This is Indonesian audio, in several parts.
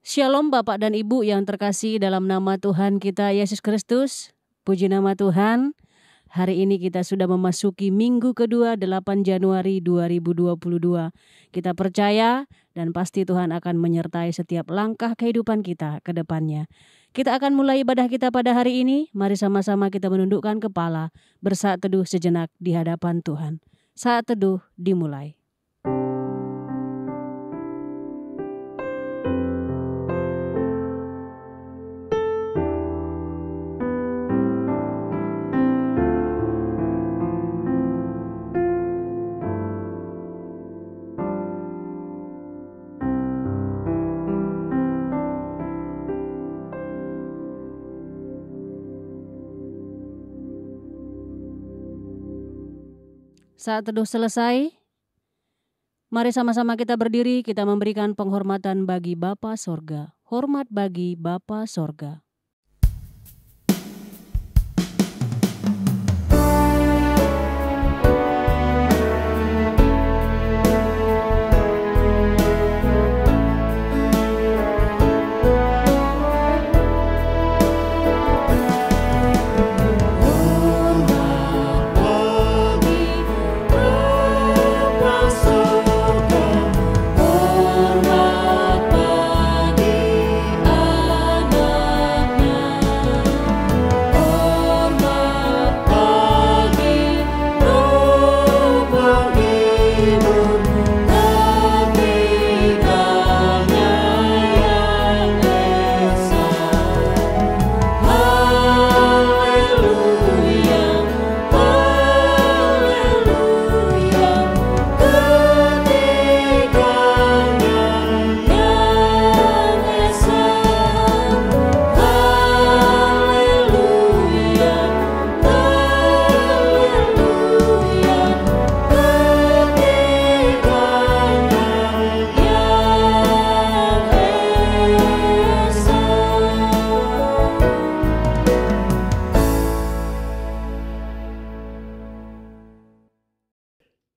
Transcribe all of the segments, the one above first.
Shalom Bapak dan Ibu yang terkasih dalam nama Tuhan kita Yesus Kristus. Puji nama Tuhan. Hari ini kita sudah memasuki minggu kedua 8 Januari 2022. Kita percaya dan pasti Tuhan akan menyertai setiap langkah kehidupan kita ke depannya. Kita akan mulai ibadah kita pada hari ini. Mari sama-sama kita menundukkan kepala, bersaat teduh sejenak di hadapan Tuhan. Saat teduh dimulai. Saat teduh selesai, mari sama-sama kita berdiri, kita memberikan penghormatan bagi Bapa Sorga. Hormat bagi Bapa Sorga.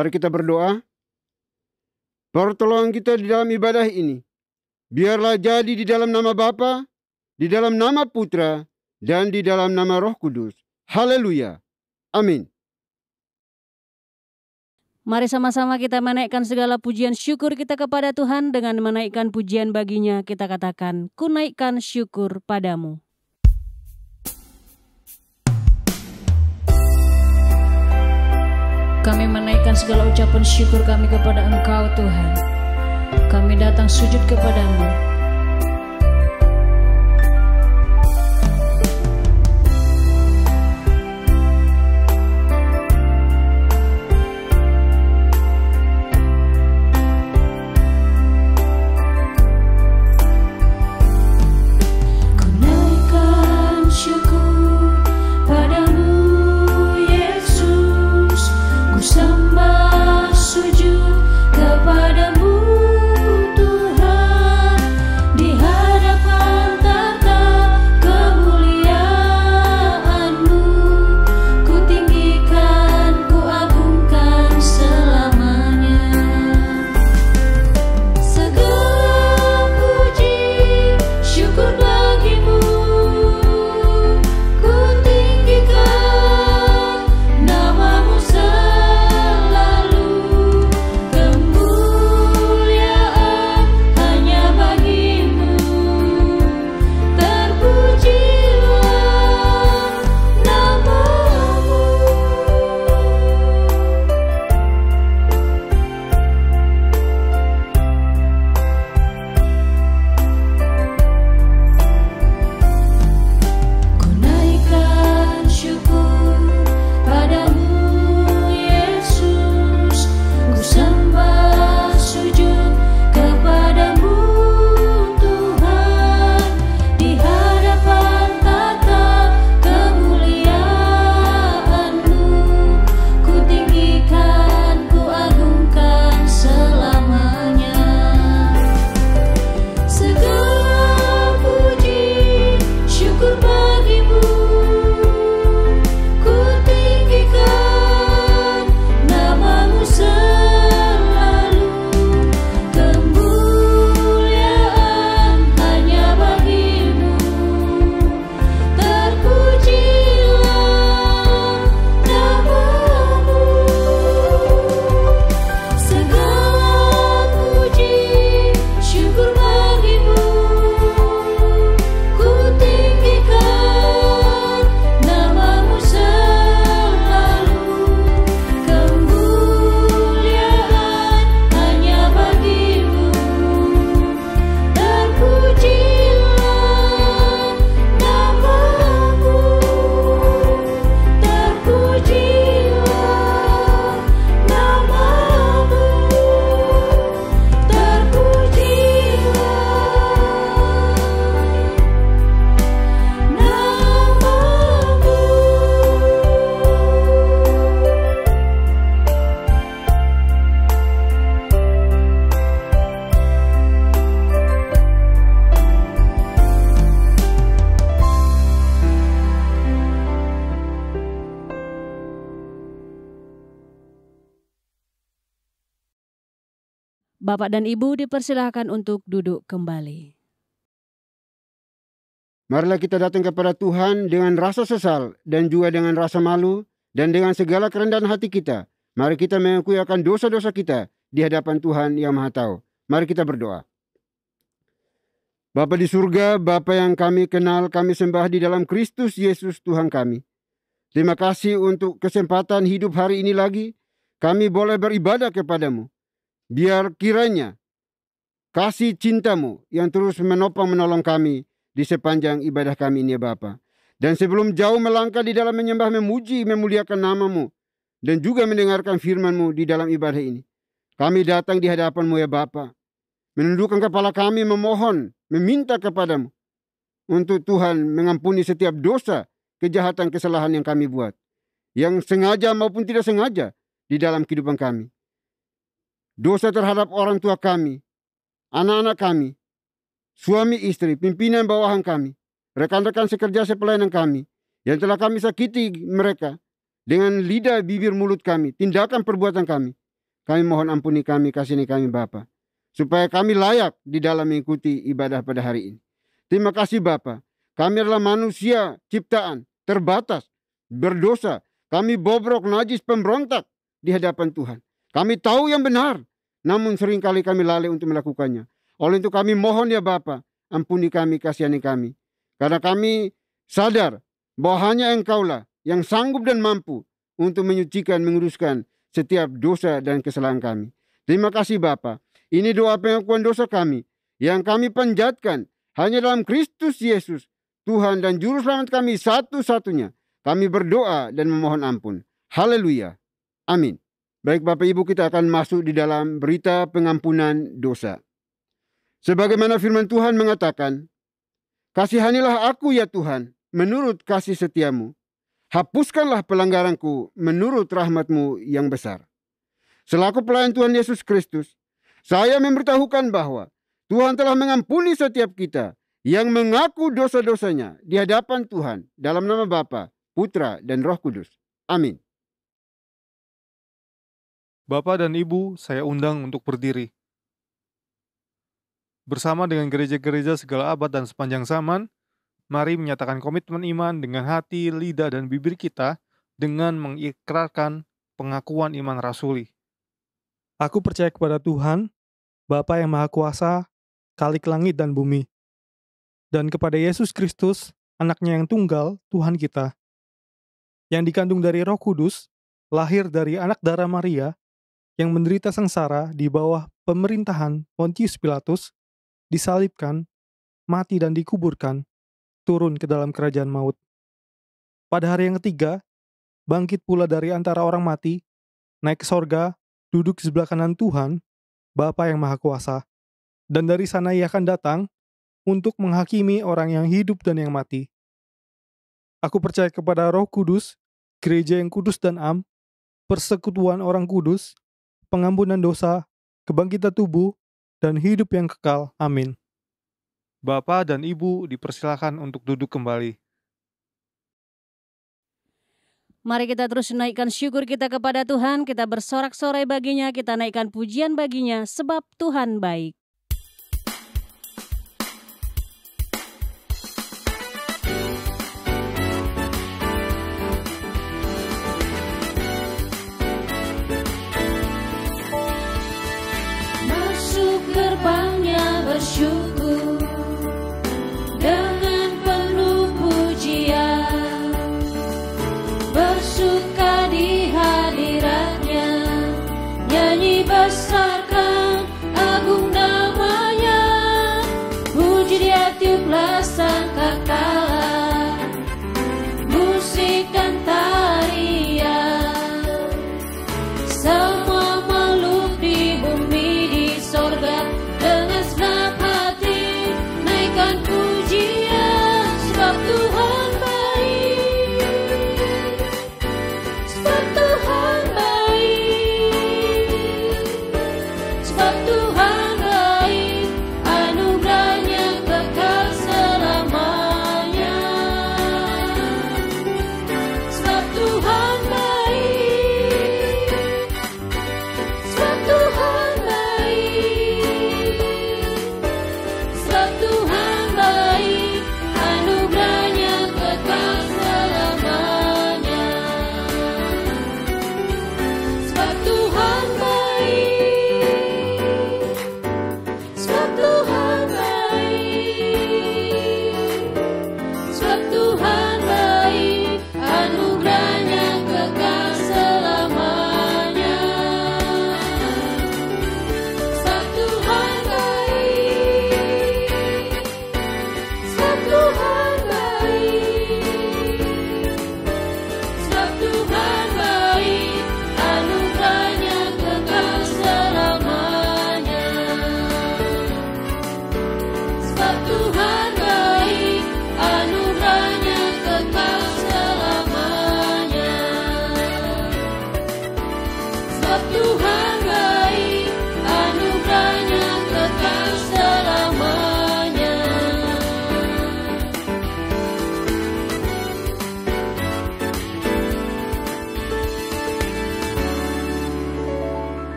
Mari kita berdoa. Pertolongan kita di dalam ibadah ini, biarlah jadi di dalam nama Bapa, di dalam nama Putra, dan di dalam nama Roh Kudus. Haleluya. Amin. Mari sama-sama kita menaikkan segala pujian syukur kita kepada Tuhan dengan menaikkan pujian baginya. Kita katakan, ku naikkan syukur padamu. Kami menaikkan segala ucapan syukur kami kepada Engkau Tuhan. Kami datang sujud kepadamu. Sembah sujud kepadamu Tuhan. Bapak dan Ibu dipersilahkan untuk duduk kembali. Marilah kita datang kepada Tuhan dengan rasa sesal dan juga dengan rasa malu dan dengan segala kerendahan hati kita. Mari kita mengakui akan dosa-dosa kita di hadapan Tuhan yang Maha Tahu. Mari kita berdoa. Bapa di surga, Bapa yang kami kenal, kami sembah di dalam Kristus Yesus Tuhan kami. Terima kasih untuk kesempatan hidup hari ini lagi. Kami boleh beribadah kepadamu. Biar kiranya kasih cintamu yang terus menopang menolong kami di sepanjang ibadah kami ini ya Bapa. Dan sebelum jauh melangkah di dalam menyembah, memuji, memuliakan namamu, dan juga mendengarkan firman-Mu di dalam ibadah ini, kami datang di hadapan-Mu ya Bapa, menundukkan kepala kami, memohon, meminta kepadamu untuk Tuhan mengampuni setiap dosa, kejahatan, kesalahan yang kami buat, yang sengaja maupun tidak sengaja di dalam kehidupan kami. Dosa terhadap orang tua kami, anak-anak kami, suami istri, pimpinan bawahan kami, rekan-rekan sekerja sepelayanan kami, yang telah kami sakiti mereka dengan lidah, bibir, mulut kami, tindakan, perbuatan kami. Kami mohon ampuni kami, kasihani kami Bapa, supaya kami layak di dalam mengikuti ibadah pada hari ini. Terima kasih Bapa. Kami adalah manusia ciptaan, terbatas, berdosa. Kami bobrok, najis, pemberontak di hadapan Tuhan. Kami tahu yang benar, namun seringkali kami lalai untuk melakukannya. Oleh itu kami mohon ya Bapa, ampuni kami, kasihani kami. Karena kami sadar bahwa hanya Engkaulah yang sanggup dan mampu untuk menyucikan, menguruskan setiap dosa dan kesalahan kami. Terima kasih Bapa. Ini doa pengakuan dosa kami yang kami panjatkan hanya dalam Kristus Yesus, Tuhan dan Juru Selamat kami satu-satunya. Kami berdoa dan memohon ampun. Haleluya. Amin. Baik Bapak Ibu, kita akan masuk di dalam berita pengampunan dosa. Sebagaimana firman Tuhan mengatakan, kasihanilah aku ya Tuhan, menurut kasih setiamu. Hapuskanlah pelanggaranku menurut rahmat-Mu yang besar. Selaku pelayan Tuhan Yesus Kristus, saya memberitahukan bahwa Tuhan telah mengampuni setiap kita yang mengaku dosa-dosanya di hadapan Tuhan dalam nama Bapa, Putra, dan Roh Kudus. Amin. Bapak dan Ibu, saya undang untuk berdiri. Bersama dengan gereja-gereja segala abad dan sepanjang zaman, mari menyatakan komitmen iman dengan hati, lidah, dan bibir kita dengan mengikrarkan pengakuan iman rasuli. Aku percaya kepada Tuhan, Bapa yang Maha Kuasa, Khalik langit dan bumi, dan kepada Yesus Kristus, anaknya yang tunggal, Tuhan kita, yang dikandung dari Roh Kudus, lahir dari anak darah Maria, yang menderita sengsara di bawah pemerintahan Pontius Pilatus, disalibkan, mati dan dikuburkan, turun ke dalam kerajaan maut. Pada hari yang ketiga, bangkit pula dari antara orang mati, naik ke sorga, duduk di sebelah kanan Tuhan, Bapa yang Maha Kuasa. Dan dari sana Ia akan datang untuk menghakimi orang yang hidup dan yang mati. Aku percaya kepada Roh Kudus, gereja yang kudus dan am, persekutuan orang kudus, pengampunan dosa, kebangkitan tubuh, dan hidup yang kekal. Amin. Bapak dan Ibu dipersilakan untuk duduk kembali. Mari kita terus naikkan syukur kita kepada Tuhan, kita bersorak-sorai baginya, kita naikkan pujian baginya, sebab Tuhan baik. Masuk gerbangnya bersyukur dengan penuh pujian, bersuka di hadiratnya, nyanyi besarkan agung namanya, puji dia tiuplah sangkakala, musik dan tarian, semua makhluk di bumi di sorga dengan senang hati naikkan pujian, sebab Tuhan baik, sebab Tuhan baik, sebab Tuhan baik, anugerahnya kekal selamanya.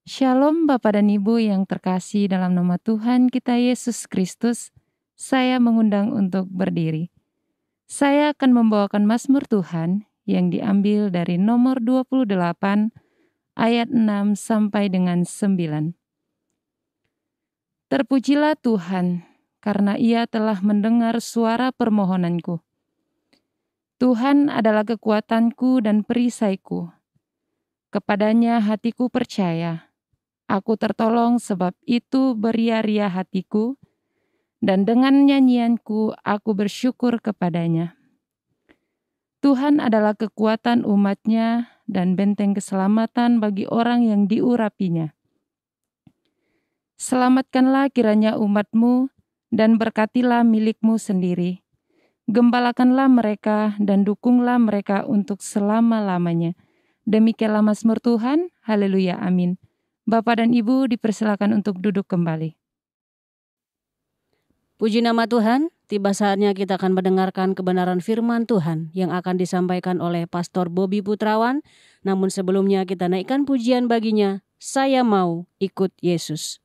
Shalom Bapak dan Ibu yang terkasih dalam nama Tuhan kita Yesus Kristus. Saya mengundang untuk berdiri. Saya akan membawakan Mazmur Tuhan yang diambil dari nomor 28 ayat 6 sampai dengan 9. Terpujilah Tuhan, karena Ia telah mendengar suara permohonanku. Tuhan adalah kekuatanku dan perisaiku. Kepadanya hatiku percaya. Aku tertolong sebab itu beria-ria hatiku, dan dengan nyanyianku aku bersyukur kepadanya. Tuhan adalah kekuatan umat-Nya dan benteng keselamatan bagi orang yang diurapinya. Selamatkanlah kiranya umat-Mu dan berkatilah milik-Mu sendiri. Gembalakanlah mereka dan dukunglah mereka untuk selama-lamanya. Demikianlah Mazmur Tuhan. Haleluya, amin. Bapak dan Ibu dipersilakan untuk duduk kembali. Puji nama Tuhan, tiba saatnya kita akan mendengarkan kebenaran firman Tuhan yang akan disampaikan oleh Pastor Bobby Putrawan. Namun sebelumnya kita naikkan pujian baginya, Saya Mau Ikut Yesus.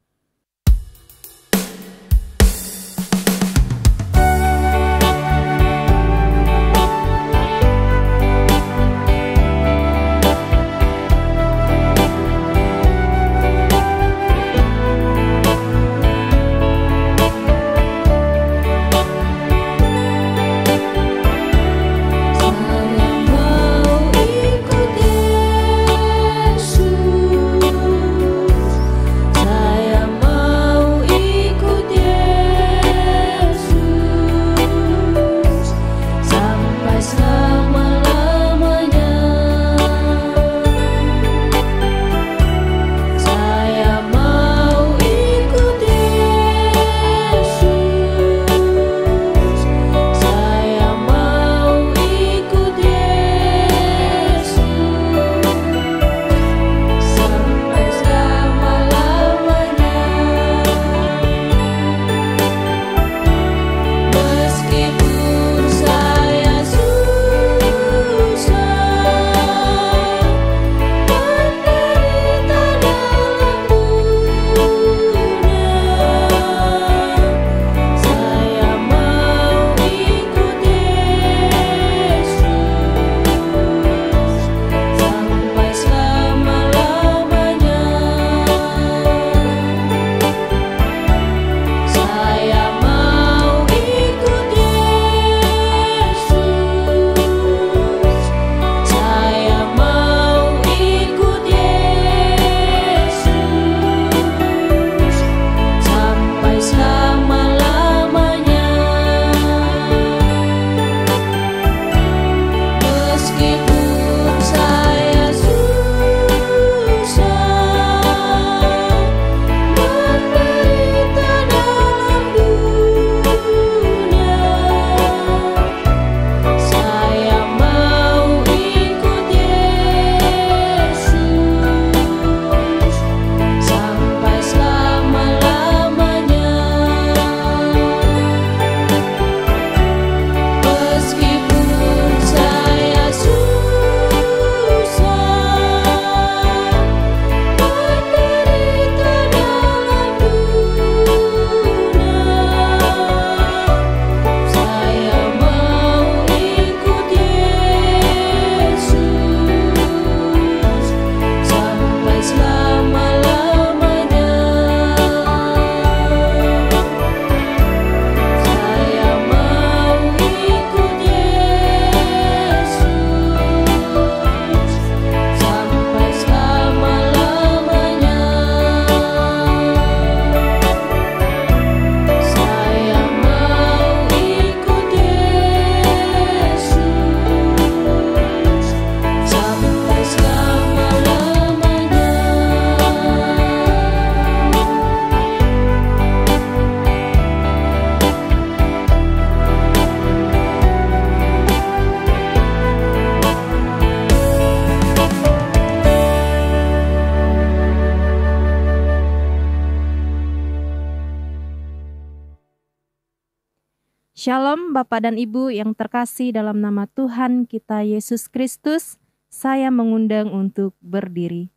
Shalom Bapak dan Ibu yang terkasih dalam nama Tuhan kita Yesus Kristus. Saya mengundang untuk berdiri.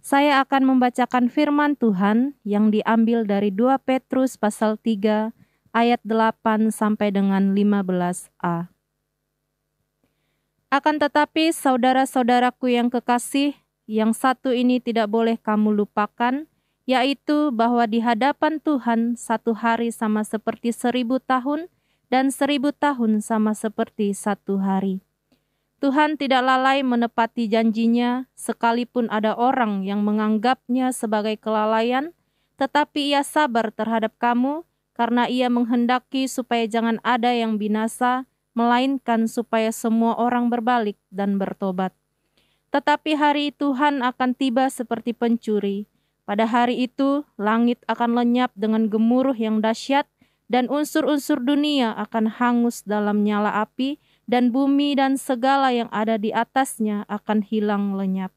Saya akan membacakan firman Tuhan yang diambil dari 2 Petrus pasal 3 ayat 8 sampai dengan 15a. Akan tetapi saudara-saudaraku yang kekasih, yang satu ini tidak boleh kamu lupakan, yaitu bahwa di hadapan Tuhan satu hari sama seperti 1000 tahun dan 1000 tahun sama seperti satu hari. Tuhan tidak lalai menepati janjinya, sekalipun ada orang yang menganggapnya sebagai kelalaian, tetapi Ia sabar terhadap kamu, karena Ia menghendaki supaya jangan ada yang binasa, melainkan supaya semua orang berbalik dan bertobat. Tetapi hari Tuhan akan tiba seperti pencuri. Pada hari itu, langit akan lenyap dengan gemuruh yang dahsyat, dan unsur-unsur dunia akan hangus dalam nyala api, dan bumi dan segala yang ada di atasnya akan hilang lenyap.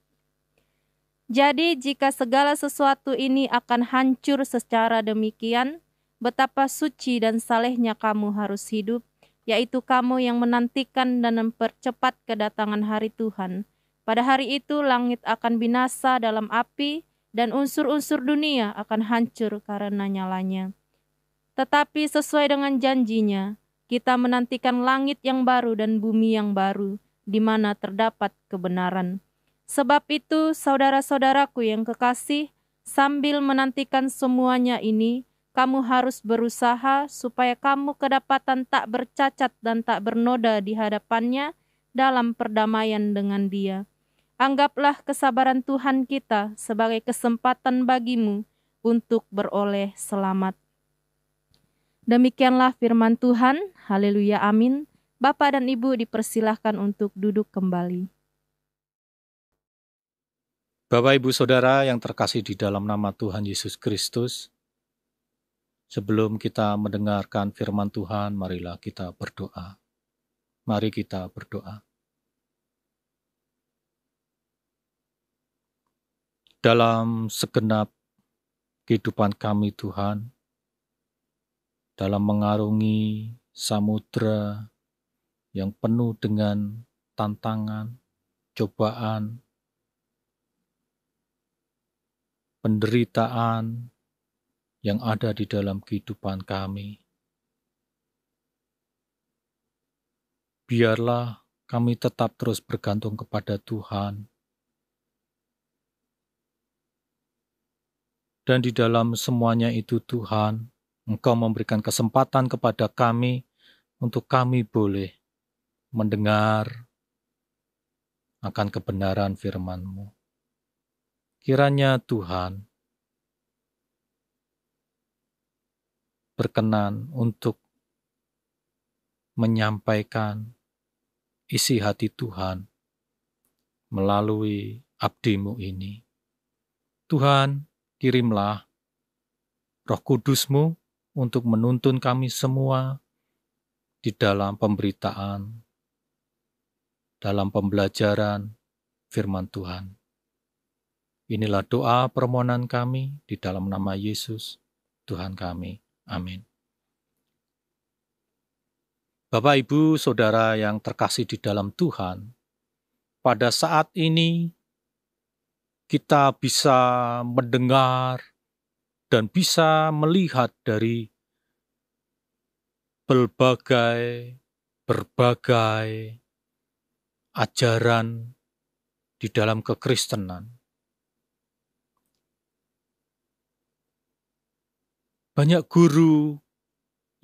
Jadi jika segala sesuatu ini akan hancur secara demikian, betapa suci dan salehnya kamu harus hidup, yaitu kamu yang menantikan dan mempercepat kedatangan hari Tuhan. Pada hari itu langit akan binasa dalam api, dan unsur-unsur dunia akan hancur karena nyalanya. Tetapi sesuai dengan janjinya, kita menantikan langit yang baru dan bumi yang baru, di mana terdapat kebenaran. Sebab itu, saudara-saudaraku yang kekasih, sambil menantikan semuanya ini, kamu harus berusaha supaya kamu kedapatan tak bercacat dan tak bernoda di hadapannya dalam perdamaian dengan Dia. Anggaplah kesabaran Tuhan kita sebagai kesempatan bagimu untuk beroleh selamat. Demikianlah firman Tuhan. Haleluya, amin. Bapak dan Ibu dipersilahkan untuk duduk kembali. Bapak, Ibu, Saudara yang terkasih di dalam nama Tuhan Yesus Kristus, sebelum kita mendengarkan firman Tuhan, marilah kita berdoa. Mari kita berdoa. Dalam segenap kehidupan kami, Tuhan, dalam mengarungi samudera yang penuh dengan tantangan, cobaan, penderitaan yang ada di dalam kehidupan kami. Biarlah kami tetap terus bergantung kepada Tuhan. Dan di dalam semuanya itu, Tuhan, Engkau memberikan kesempatan kepada kami untuk kami boleh mendengar akan kebenaran firman-Mu. Kiranya Tuhan berkenan untuk menyampaikan isi hati Tuhan melalui abdi-Mu ini. Tuhan, kirimlah Roh Kudus-Mu untuk menuntun kami semua di dalam pemberitaan, dalam pembelajaran firman Tuhan. Inilah doa permohonan kami di dalam nama Yesus, Tuhan kami. Amin. Bapak, Ibu, Saudara yang terkasih di dalam Tuhan, pada saat ini kita bisa mendengar dan bisa melihat dari berbagai ajaran di dalam kekristenan. Banyak guru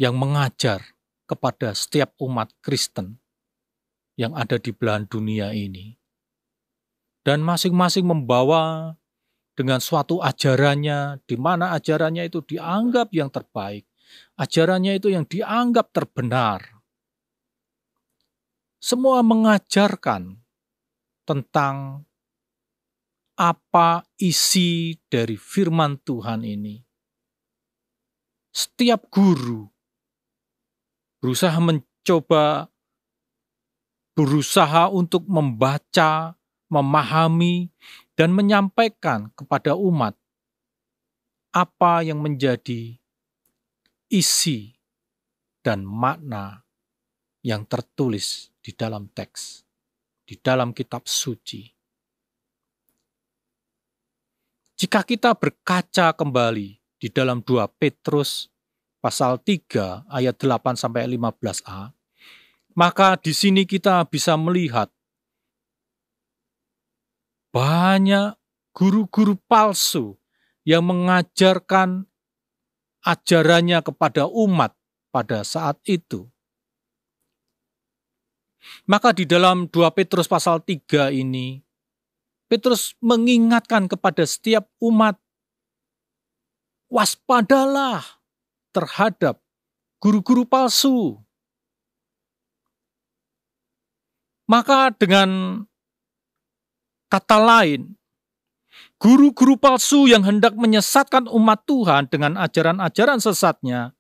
yang mengajar kepada setiap umat Kristen yang ada di belahan dunia ini. Dan masing-masing membawa dengan suatu ajarannya, di mana ajarannya itu dianggap yang terbaik. Ajarannya itu yang dianggap terbenar. Semua mengajarkan tentang apa isi dari firman Tuhan ini. Setiap guru berusaha untuk membaca, memahami, dan menyampaikan kepada umat apa yang menjadi isi dan makna yang tertulis di dalam teks, di dalam kitab suci. Jika kita berkaca kembali di dalam 2 Petrus pasal 3 ayat 8 sampai 15a, maka di sini kita bisa melihat banyak guru-guru palsu yang mengajarkan ajarannya kepada umat pada saat itu. Maka di dalam 2 Petrus pasal 3 ini, Petrus mengingatkan kepada setiap umat, waspadalah terhadap guru-guru palsu. Maka dengan kata lain, guru-guru palsu yang hendak menyesatkan umat Tuhan dengan ajaran-ajaran sesatnya,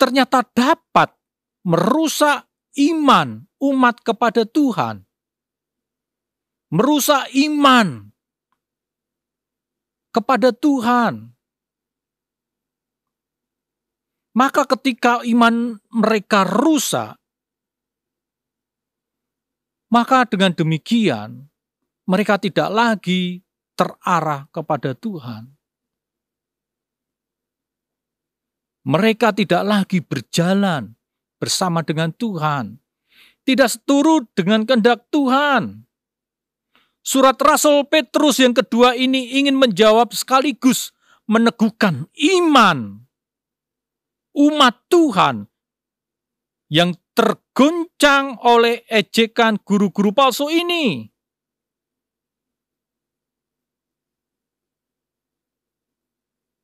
ternyata dapat merusak iman umat kepada Tuhan, merusak iman kepada Tuhan. Maka ketika iman mereka rusak, maka dengan demikian mereka tidak lagi terarah kepada Tuhan. Mereka tidak lagi berjalan bersama dengan Tuhan, tidak seturut dengan kehendak Tuhan. Surat Rasul Petrus yang kedua ini ingin menjawab sekaligus meneguhkan iman umat Tuhan yang tergoncang oleh ejekan guru-guru palsu ini.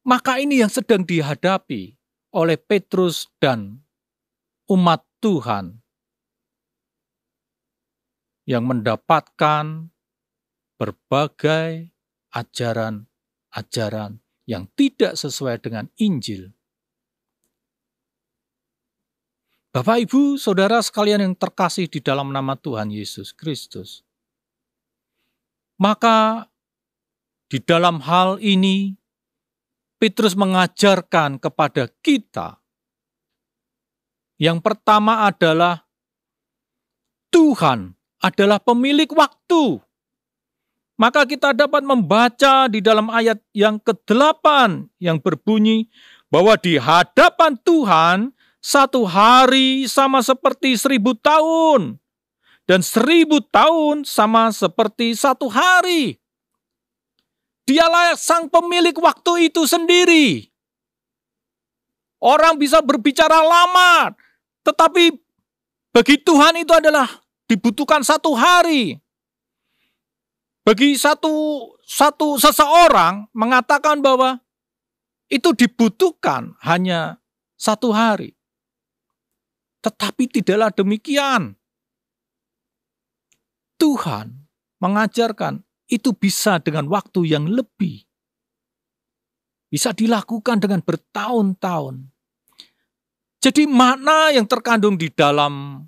Maka ini yang sedang dihadapi oleh Petrus dan umat Tuhan yang mendapatkan berbagai ajaran-ajaran yang tidak sesuai dengan Injil. Bapak, Ibu, Saudara sekalian yang terkasih di dalam nama Tuhan Yesus Kristus. Maka di dalam hal ini Petrus mengajarkan kepada kita. Yang pertama adalah Tuhan adalah pemilik waktu. Maka kita dapat membaca di dalam ayat yang ke-8 yang berbunyi bahwa di hadapan Tuhan 1 hari sama seperti 1000 tahun dan 1000 tahun sama seperti 1 hari. Dialah sang pemilik waktu itu sendiri. Orang bisa berbicara lama, tetapi bagi Tuhan itu adalah dibutuhkan 1 hari. Bagi seseorang mengatakan bahwa itu dibutuhkan hanya 1 hari. Tetapi tidaklah demikian. Tuhan mengajarkan itu bisa dengan waktu yang lebih. Bisa dilakukan dengan bertahun-tahun. Jadi makna yang terkandung di dalam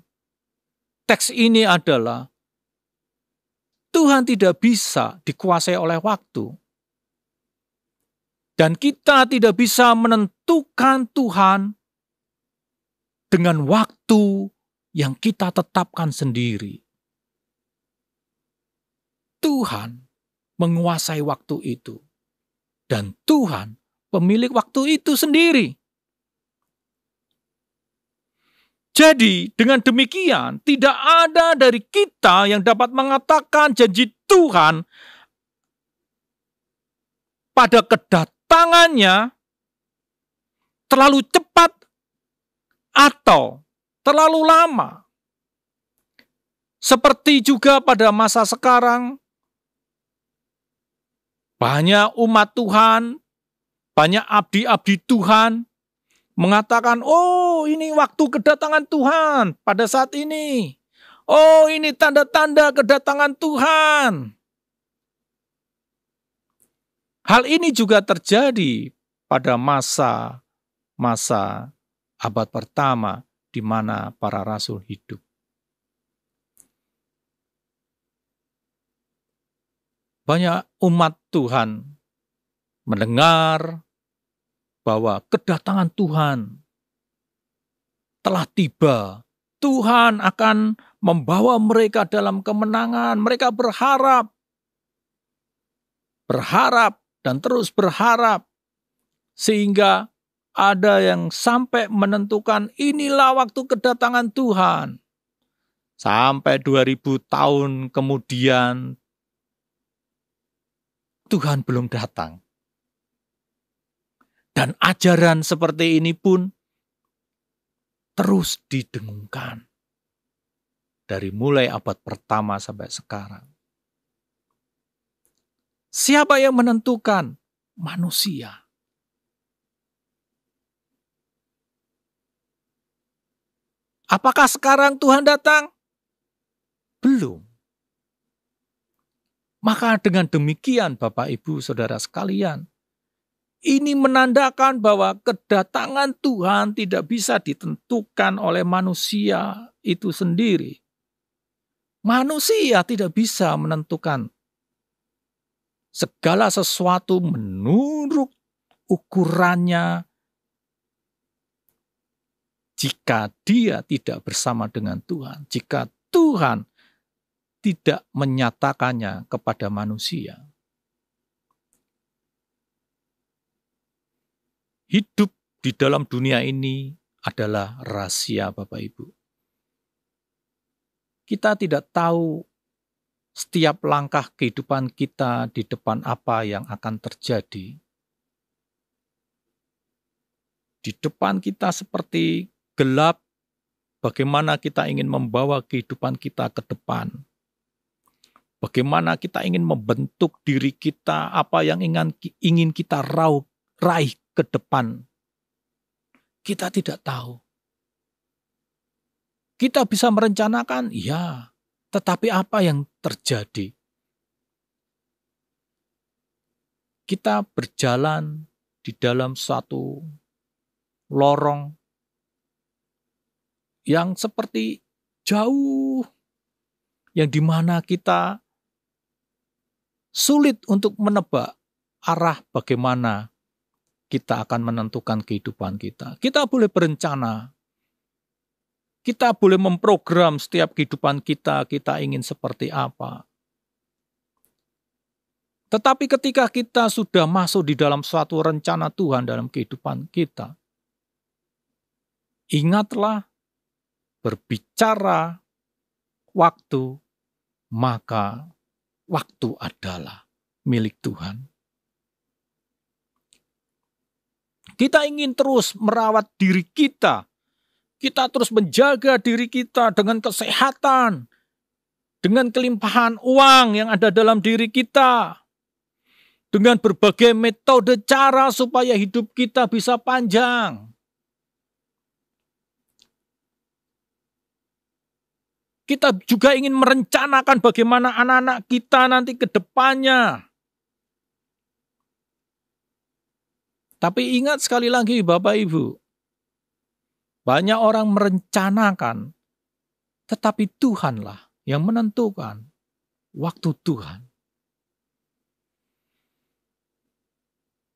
teks ini adalah Tuhan tidak bisa dikuasai oleh waktu. Dan kita tidak bisa menentukan Tuhan dengan waktu yang kita tetapkan sendiri. Tuhan menguasai waktu itu. Dan Tuhan pemilik waktu itu sendiri. Jadi dengan demikian tidak ada dari kita yang dapat mengatakan janji Tuhan pada kedatangannya terlalu cepat atau terlalu lama. Seperti juga pada masa sekarang, banyak umat Tuhan, banyak abdi-abdi Tuhan mengatakan, oh ini waktu kedatangan Tuhan pada saat ini. Oh ini tanda-tanda kedatangan Tuhan. Hal ini juga terjadi pada masa abad pertama di mana para rasul hidup. Banyak umat Tuhan mendengar bahwa kedatangan Tuhan telah tiba. Tuhan akan membawa mereka dalam kemenangan. Mereka berharap dan terus berharap, sehingga ada yang sampai menentukan inilah waktu kedatangan Tuhan. Sampai 2000 tahun kemudian Tuhan belum datang. Dan ajaran seperti ini pun terus didengungkan. Dari mulai abad pertama sampai sekarang. Siapa yang menentukan? Manusia. Apakah sekarang Tuhan datang? Belum. Maka dengan demikian Bapak Ibu Saudara sekalian, ini menandakan bahwa kedatangan Tuhan tidak bisa ditentukan oleh manusia itu sendiri. Manusia tidak bisa menentukan segala sesuatu menurut ukurannya jika dia tidak bersama dengan Tuhan. Jika Tuhan tidak menyatakannya kepada manusia. Hidup di dalam dunia ini adalah rahasia Bapak Ibu. Kita tidak tahu setiap langkah kehidupan kita di depan apa yang akan terjadi. Di depan kita seperti gelap, bagaimana kita ingin membawa kehidupan kita ke depan. Bagaimana kita ingin membentuk diri kita, apa yang ingin kita raih ke depan. Kita tidak tahu. Kita bisa merencanakan, ya, tetapi apa yang terjadi? Kita berjalan di dalam suatu lorong yang seperti jauh, yang dimana kita sulit untuk menebak arah bagaimana kita akan menentukan kehidupan kita. Kita boleh berencana. Kita boleh memprogram setiap kehidupan kita ingin seperti apa. Tetapi ketika kita sudah masuk di dalam suatu rencana Tuhan dalam kehidupan kita, ingatlah, berbicara waktu, maka waktu adalah milik Tuhan. Kita ingin terus merawat diri kita. Kita terus menjaga diri kita dengan kesehatan, dengan kelimpahan uang yang ada dalam diri kita, dengan berbagai metode cara supaya hidup kita bisa panjang. Kita juga ingin merencanakan bagaimana anak-anak kita nanti ke depannya. Tapi ingat sekali lagi Bapak Ibu, banyak orang merencanakan, tetapi Tuhanlah yang menentukan waktu Tuhan.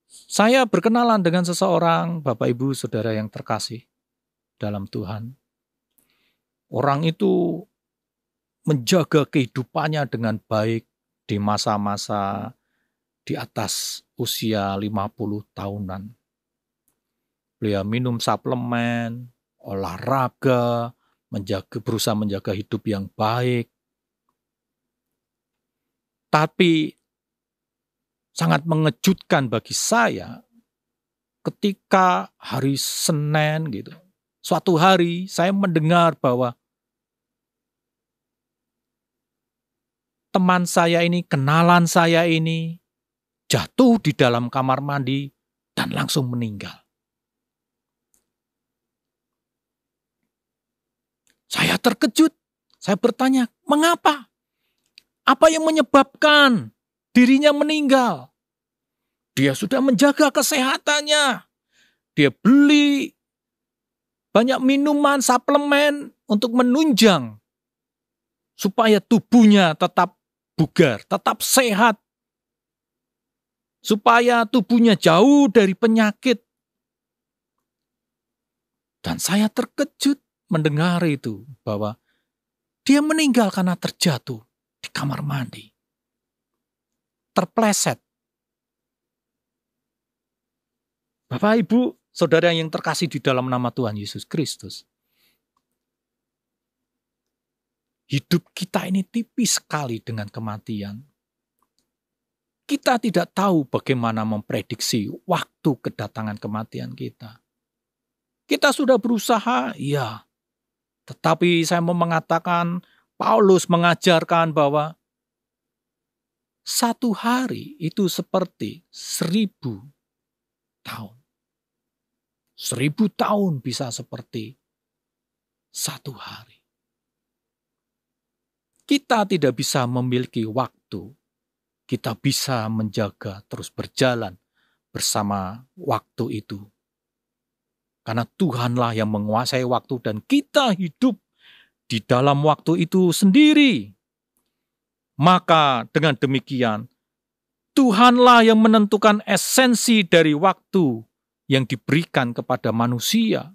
Saya berkenalan dengan seseorang, Bapak Ibu Saudara yang terkasih dalam Tuhan. Orang itu menjaga kehidupannya dengan baik di masa-masa di atas usia 50 tahunan. Beliau minum suplemen, olahraga, berusaha menjaga hidup yang baik. Tapi sangat mengejutkan bagi saya ketika hari Senin gitu. Suatu hari saya mendengar bahwa teman saya ini, kenalan saya ini jatuh di dalam kamar mandi dan langsung meninggal. Saya terkejut. Saya bertanya, mengapa? Apa yang menyebabkan dirinya meninggal? Dia sudah menjaga kesehatannya. Dia beli banyak minuman, suplemen untuk menunjang supaya tubuhnya tetap bugar, tetap sehat. Supaya tubuhnya jauh dari penyakit. Dan saya terkejut mendengar itu, bahwa dia meninggal karena terjatuh di kamar mandi. Terpleset. Bapak, Ibu, Saudara yang terkasih di dalam nama Tuhan Yesus Kristus. Hidup kita ini tipis sekali dengan kematian. Kita tidak tahu bagaimana memprediksi waktu kedatangan kematian kita. Kita sudah berusaha, ya. Tetapi saya mau mengatakan, Paulus mengajarkan bahwa satu hari itu seperti 1000 tahun. 1000 tahun bisa seperti satu hari. Kita tidak bisa memiliki waktu. Kita bisa menjaga terus berjalan bersama waktu itu. Karena Tuhanlah yang menguasai waktu dan kita hidup di dalam waktu itu sendiri. Maka dengan demikian, Tuhanlah yang menentukan esensi dari waktu yang diberikan kepada manusia.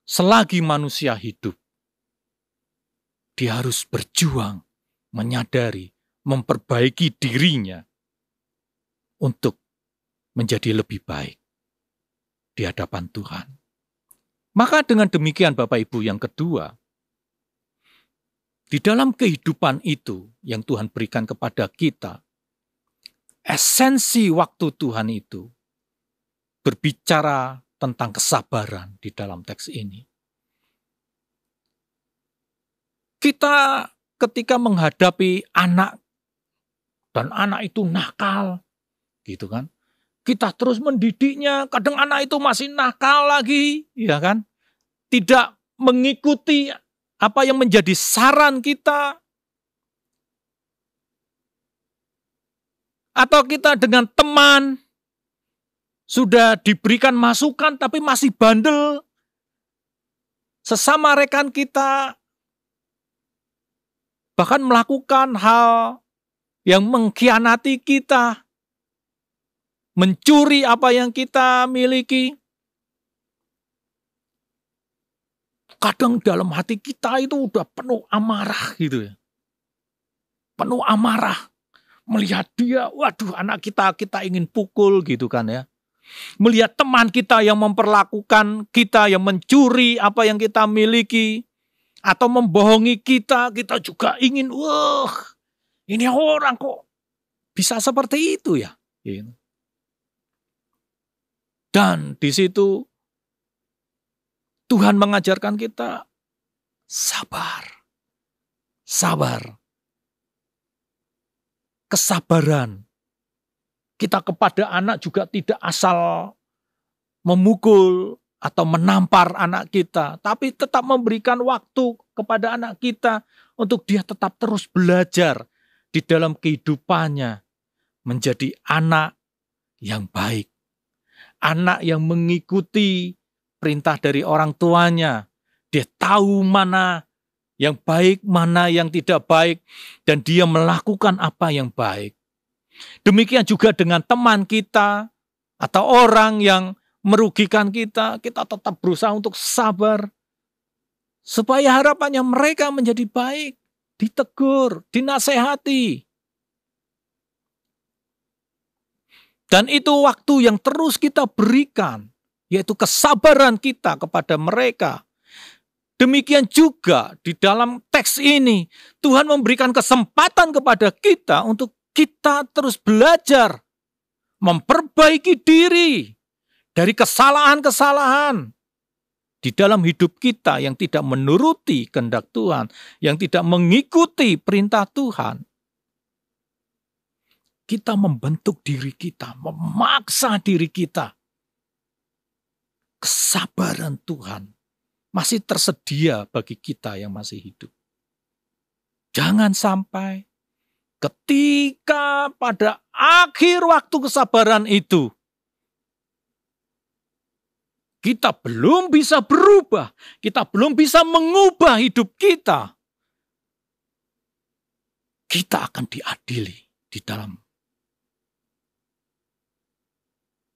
Selagi manusia hidup, dia harus berjuang, menyadari, memperbaiki dirinya untuk menjadi lebih baik di hadapan Tuhan. Maka dengan demikian Bapak Ibu yang kedua, di dalam kehidupan itu yang Tuhan berikan kepada kita, esensi waktu Tuhan itu berbicara tentang kesabaran di dalam teks ini. Kita ketika menghadapi anak, dan anak itu nakal, gitu kan. Kita terus mendidiknya, kadang anak itu masih nakal lagi, ya kan. Tidak mengikuti apa yang menjadi saran kita. Atau kita dengan teman, sudah diberikan masukan tapi masih bandel. Sesama rekan kita, bahkan melakukan hal yang mengkhianati kita, mencuri apa yang kita miliki. Kadang dalam hati kita itu udah penuh amarah gitu ya. Penuh amarah. Melihat dia, waduh anak kita ingin pukul gitu kan ya. Melihat teman kita yang memperlakukan kita, yang mencuri apa yang kita miliki. Atau membohongi kita juga ingin, wah ini orang kok bisa seperti itu ya. Dan di situ Tuhan mengajarkan kita sabar. Sabar. Kesabaran. Kita kepada anak juga tidak asal memukul atau menampar anak kita, tapi tetap memberikan waktu kepada anak kita untuk dia tetap terus belajar di dalam kehidupannya menjadi anak yang baik. Anak yang mengikuti perintah dari orang tuanya. Dia tahu mana yang baik, mana yang tidak baik, dan dia melakukan apa yang baik. Demikian juga dengan teman kita atau orang yang merugikan kita tetap berusaha untuk sabar. Supaya harapannya mereka menjadi baik, ditegur, dinasehati. Dan itu waktu yang terus kita berikan, yaitu kesabaran kita kepada mereka. Demikian juga di dalam teks ini, Tuhan memberikan kesempatan kepada kita untuk kita terus belajar, memperbaiki diri dari kesalahan-kesalahan di dalam hidup kita yang tidak menuruti kehendak Tuhan, yang tidak mengikuti perintah Tuhan. Kita membentuk diri kita, memaksa diri kita. Kesabaran Tuhan masih tersedia bagi kita yang masih hidup. Jangan sampai ketika pada akhir waktu kesabaran itu, kita belum bisa berubah, kita belum bisa mengubah hidup kita, kita akan diadili di dalam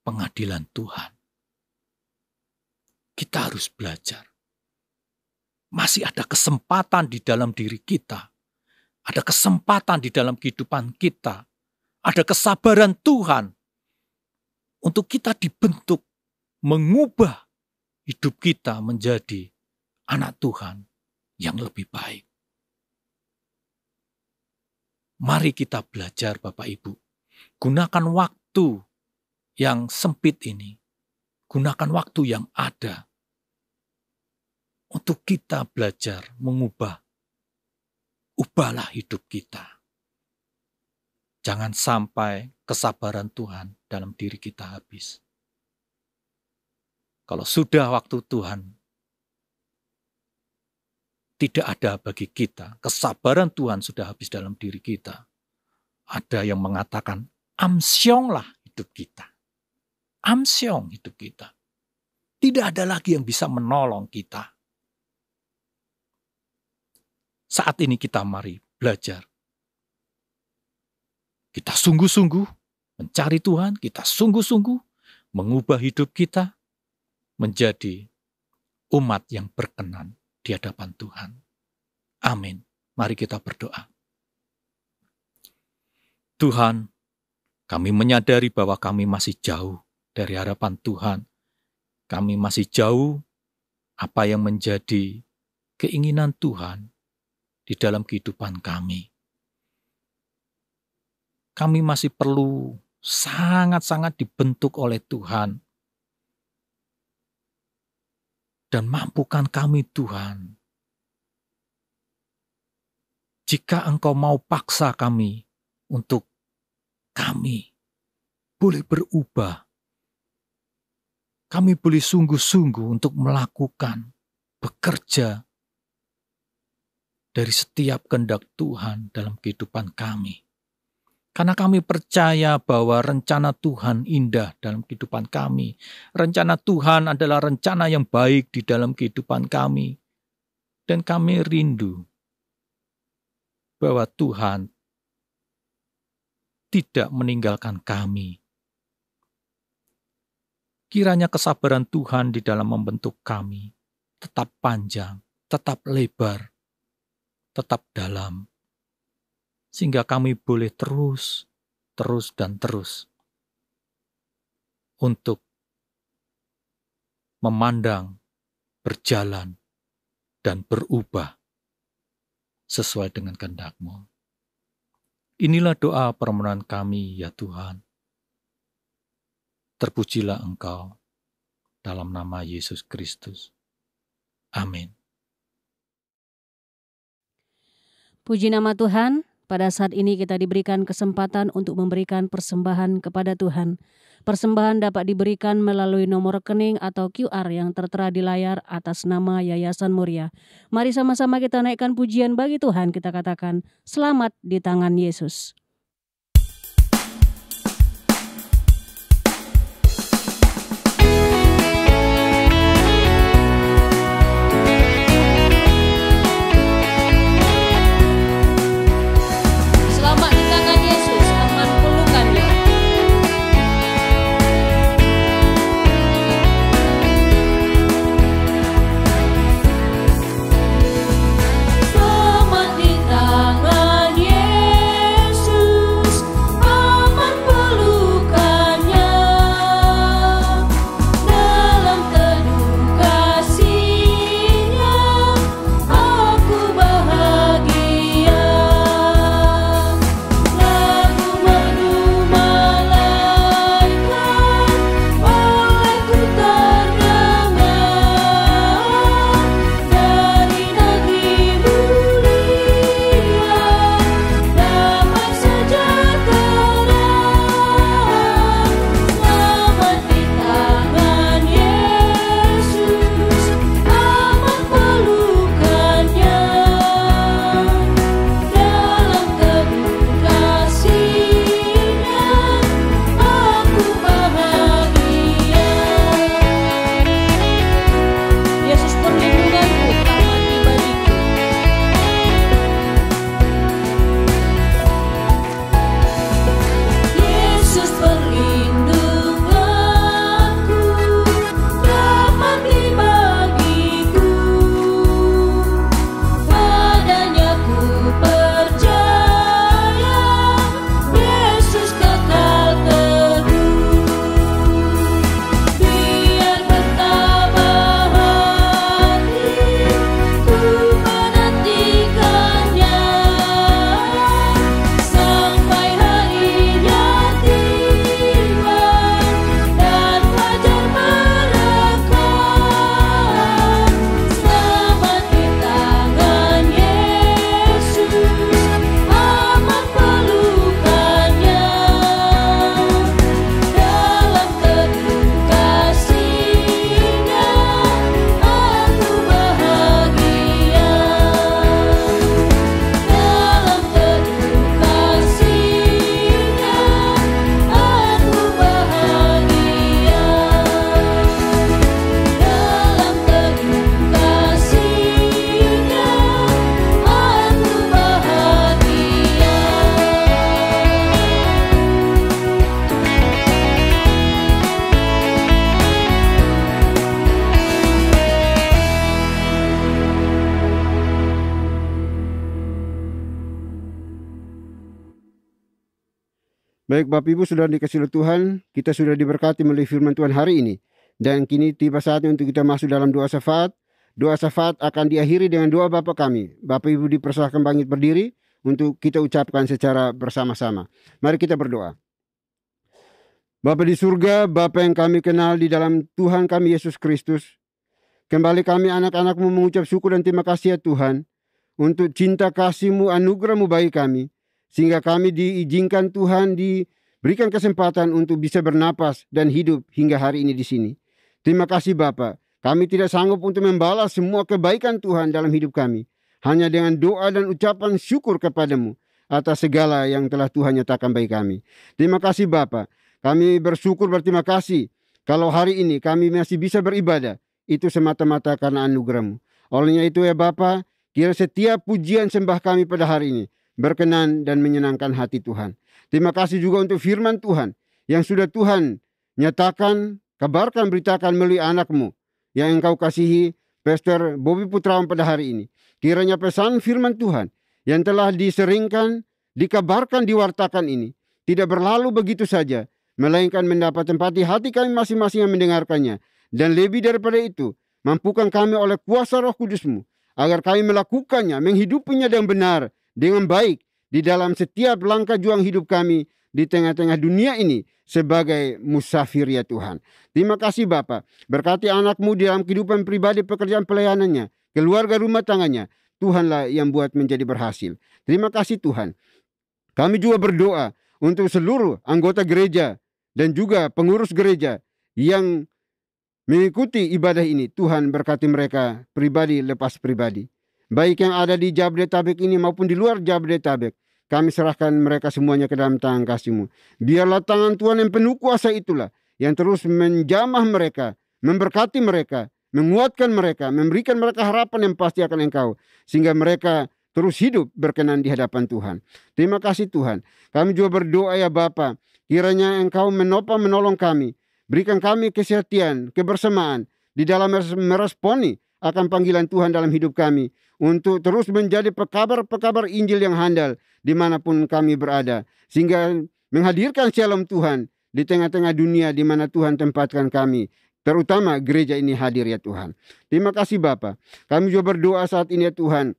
pengadilan Tuhan. Kita harus belajar. Masih ada kesempatan di dalam diri kita. Ada kesempatan di dalam kehidupan kita. Ada kesabaran Tuhan untuk kita dibentuk, mengubah hidup kita menjadi anak Tuhan yang lebih baik. Mari kita belajar Bapak Ibu. Gunakan waktu yang sempit ini. Gunakan waktu yang ada. Untuk kita belajar mengubah. Ubahlah hidup kita. Jangan sampai kesabaran Tuhan dalam diri kita habis. Kalau sudah waktu Tuhan tidak ada bagi kita, kesabaran Tuhan sudah habis dalam diri kita. Ada yang mengatakan, amsyonglah hidup kita. Amsyong hidup kita. Tidak ada lagi yang bisa menolong kita. Saat ini kita mari belajar. Kita sungguh-sungguh mencari Tuhan, kita sungguh-sungguh mengubah hidup kita menjadi umat yang berkenan di hadapan Tuhan. Amin. Mari kita berdoa. Tuhan, kami menyadari bahwa kami masih jauh dari hadapan Tuhan. Kami masih jauh apa yang menjadi keinginan Tuhan di dalam kehidupan kami. Kami masih perlu sangat-sangat dibentuk oleh Tuhan. Dan mampukan kami Tuhan. Jika Engkau mau paksa kami untuk kami boleh berubah. Kami boleh sungguh-sungguh untuk melakukan, bekerja dari setiap kehendak Tuhan dalam kehidupan kami. Karena kami percaya bahwa rencana Tuhan indah dalam kehidupan kami. Rencana Tuhan adalah rencana yang baik di dalam kehidupan kami. Dan kami rindu bahwa Tuhan tidak meninggalkan kami. Kiranya kesabaran Tuhan di dalam membentuk kami tetap panjang, tetap lebar, tetap dalam. Sehingga kami boleh terus untuk memandang, berjalan, dan berubah sesuai dengan kehendak-Mu. Inilah doa permohonan kami, ya Tuhan. Terpujilah Engkau dalam nama Yesus Kristus. Amin. Puji nama Tuhan. Pada saat ini kita diberikan kesempatan untuk memberikan persembahan kepada Tuhan. Persembahan dapat diberikan melalui nomor rekening atau QR yang tertera di layar atas nama Yayasan Muria. Mari sama-sama kita naikkan pujian bagi Tuhan. Kita katakan, selamat di tangan Yesus. Selamat di tangan Yesus. Baik Bapak Ibu Saudara dikasihi Tuhan, kita sudah diberkati melalui firman Tuhan hari ini. Dan kini tiba saatnya untuk kita masuk dalam doa syafaat. Doa syafaat akan diakhiri dengan doa Bapa kami. Bapak Ibu dipersilahkan bangkit berdiri untuk kita ucapkan secara bersama-sama. Mari kita berdoa. Bapa di surga, Bapa yang kami kenal di dalam Tuhan kami Yesus Kristus. Kembali kami anak-anak-Mu mengucap syukur dan terima kasih ya Tuhan. Untuk cinta kasih-Mu, anugerah-Mu bagi kami. Sehingga kami diizinkan Tuhan diberikan kesempatan untuk bisa bernapas dan hidup hingga hari ini di sini. Terima kasih Bapa. Kami tidak sanggup untuk membalas semua kebaikan Tuhan dalam hidup kami. Hanya dengan doa dan ucapan syukur kepada-Mu atas segala yang telah Tuhan nyatakan bagi kami. Terima kasih Bapa. Kami bersyukur berterima kasih kalau hari ini kami masih bisa beribadah. Itu semata-mata karena anugerah-Mu. Olehnya itu ya Bapa, kira setiap pujian sembah kami pada hari ini berkenan dan menyenangkan hati Tuhan. Terima kasih juga untuk firman Tuhan yang sudah Tuhan nyatakan, kabarkan, beritakan melalui anak-Mu yang Engkau kasihi, Pastor Bobby Putrawan pada hari ini. Kiranya pesan firman Tuhan yang telah diseringkan, dikabarkan, diwartakan ini tidak berlalu begitu saja, melainkan mendapat tempat di hati kami masing-masing yang mendengarkannya. Dan lebih daripada itu, mampukan kami oleh kuasa Roh Kudus-Mu agar kami melakukannya, menghidupinya dengan benar, dengan baik di dalam setiap langkah juang hidup kami di tengah-tengah dunia ini sebagai musafir ya Tuhan. Terima kasih Bapa. Berkati anak-Mu di dalam kehidupan pribadi, pekerjaan pelayanannya, keluarga rumah tangganya. Tuhanlah yang buat menjadi berhasil. Terima kasih Tuhan. Kami juga berdoa untuk seluruh anggota gereja dan juga pengurus gereja yang mengikuti ibadah ini. Tuhan berkati mereka pribadi lepas pribadi. Baik yang ada di Jabodetabek ini maupun di luar Jabodetabek. Kami serahkan mereka semuanya ke dalam tangan kasih-Mu. Biarlah tangan Tuhan yang penuh kuasa itulah yang terus menjamah mereka, memberkati mereka, menguatkan mereka, memberikan mereka harapan yang pasti akan Engkau. Sehingga mereka terus hidup berkenan di hadapan Tuhan. Terima kasih Tuhan. Kami juga berdoa ya Bapa, kiranya Engkau menopang menolong kami. Berikan kami kesehatan, kebersamaan di dalam meresponi akan panggilan Tuhan dalam hidup kami. Untuk terus menjadi pekabar-pekabar Injil yang handal dimanapun kami berada. Sehingga menghadirkan shalom Tuhan di tengah-tengah dunia di mana Tuhan tempatkan kami. Terutama gereja ini hadir ya Tuhan. Terima kasih Bapa. Kami juga berdoa saat ini ya Tuhan.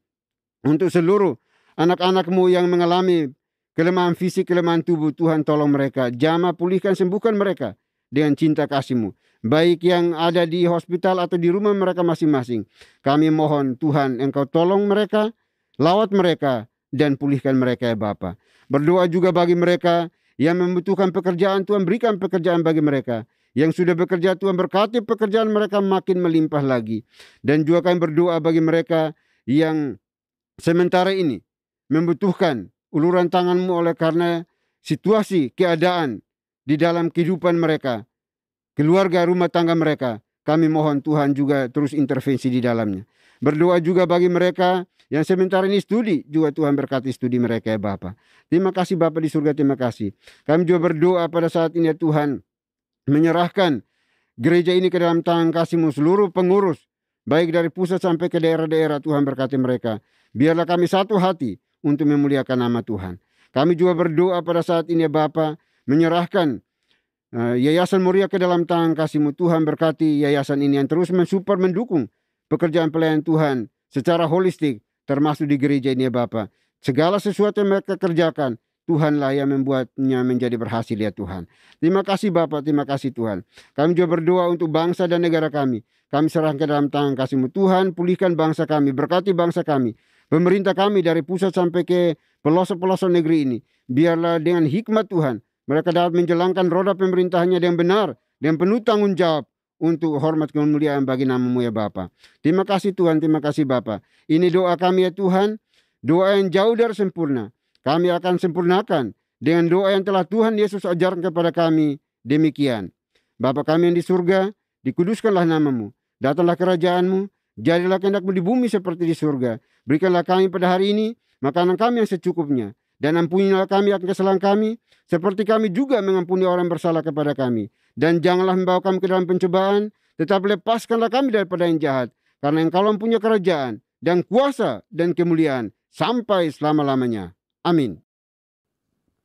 Untuk seluruh anak-anak-Mu yang mengalami kelemahan fisik, kelemahan tubuh. Tuhan tolong mereka. Jamah, pulihkan, sembuhkan mereka dengan cinta kasih-Mu. Baik yang ada di hospital atau di rumah mereka masing-masing. Kami mohon Tuhan Engkau tolong mereka, lawat mereka, dan pulihkan mereka ya Bapa. Berdoa juga bagi mereka yang membutuhkan pekerjaan, Tuhan berikan pekerjaan bagi mereka. Yang sudah bekerja Tuhan berkati pekerjaan mereka makin melimpah lagi. Dan juga kami berdoa bagi mereka yang sementara ini membutuhkan uluran tangan-Mu oleh karena situasi, keadaan di dalam kehidupan mereka. Keluarga rumah tangga mereka, kami mohon Tuhan juga terus intervensi di dalamnya. Berdoa juga bagi mereka yang sementara ini studi, juga Tuhan berkati studi mereka ya Bapa. Terima kasih Bapa di surga, terima kasih. Kami juga berdoa pada saat ini ya Tuhan, menyerahkan gereja ini ke dalam tangan kasih-Mu, seluruh pengurus, baik dari pusat sampai ke daerah-daerah. Tuhan berkati mereka. Biarlah kami satu hati untuk memuliakan nama Tuhan. Kami juga berdoa pada saat ini ya Bapa, menyerahkan Yayasan Moria ke dalam tangan kasih-Mu. Tuhan berkati yayasan ini yang terus mensupport, mendukung pekerjaan pelayanan Tuhan secara holistik, termasuk di gereja ini ya Bapa. Segala sesuatu yang mereka kerjakan, Tuhanlah yang membuatnya menjadi berhasil ya Tuhan. Terima kasih Bapa, terima kasih Tuhan. Kami juga berdoa untuk bangsa dan negara kami. Kami serahkan ke dalam tangan kasih-Mu. Tuhan pulihkan bangsa kami, berkati bangsa kami. Pemerintah kami dari pusat sampai ke pelosok-pelosok negeri ini. Biarlah dengan hikmat Tuhan, mereka dapat menjalankan roda pemerintahannya dengan benar, dengan penuh tanggung jawab untuk hormat kemuliaan bagi nama-Mu ya Bapa. Terima kasih Tuhan, terima kasih Bapa. Ini doa kami ya Tuhan, doa yang jauh dari sempurna. Kami akan sempurnakan dengan doa yang telah Tuhan Yesus ajarkan kepada kami. Demikian. Bapa kami yang di surga, dikuduskanlah nama-Mu. Datanglah kerajaan-Mu, jadilah kehendak-Mu di bumi seperti di surga. Berikanlah kami pada hari ini makanan kami yang secukupnya. Dan ampunilah kami akan kesalahan kami, seperti kami juga mengampuni orang bersalah kepada kami. Dan janganlah membawa kami ke dalam pencobaan, tetapi lepaskanlah kami daripada yang jahat. Karena Engkau punya kerajaan, dan kuasa, dan kemuliaan, sampai selama-lamanya. Amin.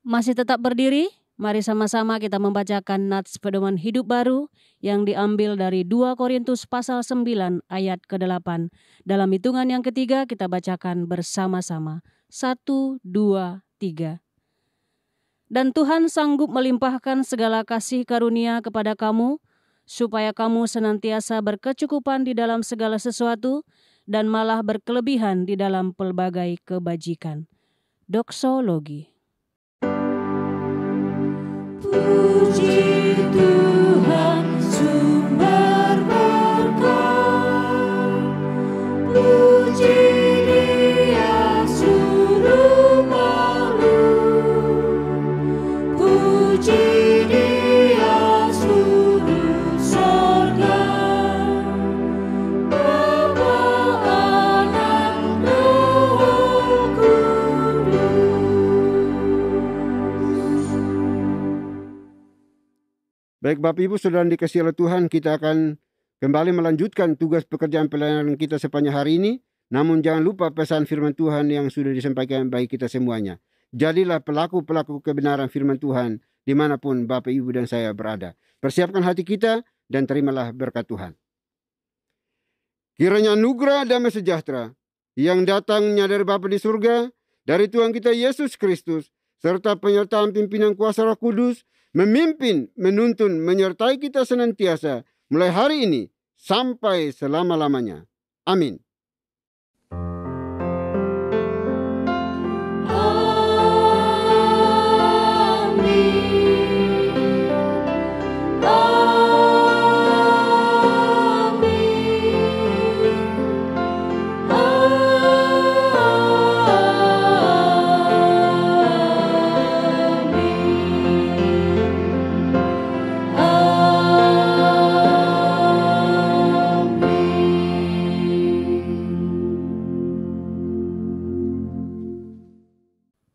Masih tetap berdiri, Mari sama-sama kita membacakan nats pedoman hidup baru yang diambil dari 2 Korintus pasal 9 ayat ke-8. Dalam hitungan yang ketiga kita bacakan bersama-sama. 1, 2, 3. Dan Tuhan sanggup melimpahkan segala kasih karunia kepada kamu, supaya kamu senantiasa berkecukupan di dalam segala sesuatu dan malah berkelebihan di dalam pelbagai kebajikan. Doksologi. Puji Tuhan sumber berkat, puji Dia suru makhluk, puji Dia suru sorga, Bapa, Anak, Roh Kudus. Baik Bapak Ibu Saudara dikasihi oleh Tuhan, kita akan kembali melanjutkan tugas pekerjaan pelayanan kita sepanjang hari ini. Namun jangan lupa pesan firman Tuhan yang sudah disampaikan bagi kita semuanya. Jadilah pelaku-pelaku kebenaran firman Tuhan dimanapun Bapak Ibu dan saya berada. Persiapkan hati kita dan terimalah berkat Tuhan. Kiranya anugerah damai sejahtera yang datangnya dari Bapa di surga, dari Tuhan kita Yesus Kristus, serta penyertaan pimpinan kuasa Roh Kudus, memimpin, menuntun, menyertai kita senantiasa, mulai hari ini sampai selama-lamanya. Amin.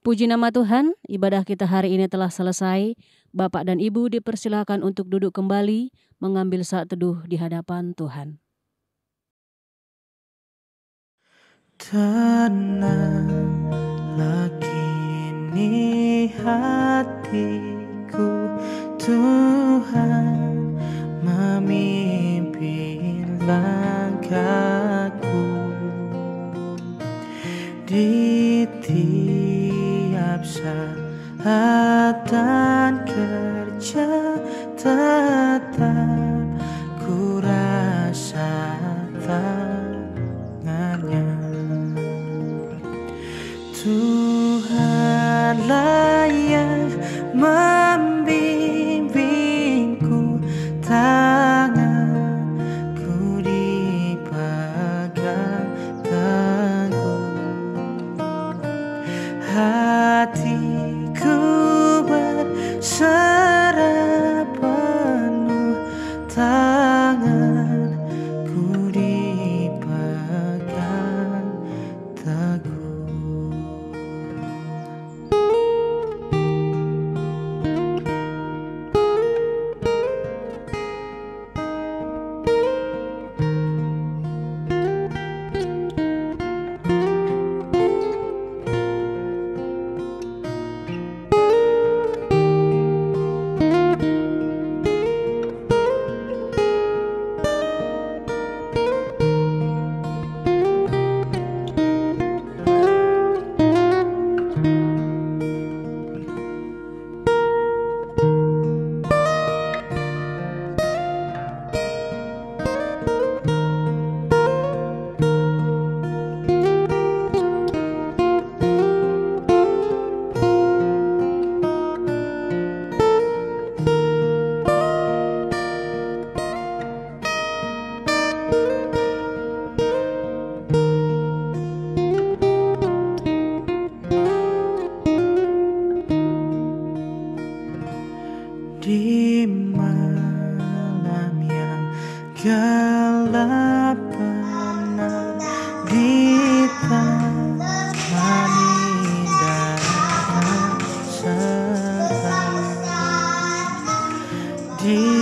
Puji nama Tuhan, ibadah kita hari ini telah selesai. Bapak dan Ibu dipersilakan untuk duduk kembali, mengambil saat teduh di hadapan Tuhan. Tenanglah kini hatiku, Tuhan memimpin langkahku di tiap saat dan kerja, tetap ku rasa tangannya. Tuhanlah yang membimbingku, tanganku dipegang teguh, hatiku berserah penuh, tanganku dipegang teguh. Di malam yang gelap benar, di taman indah dan seram, di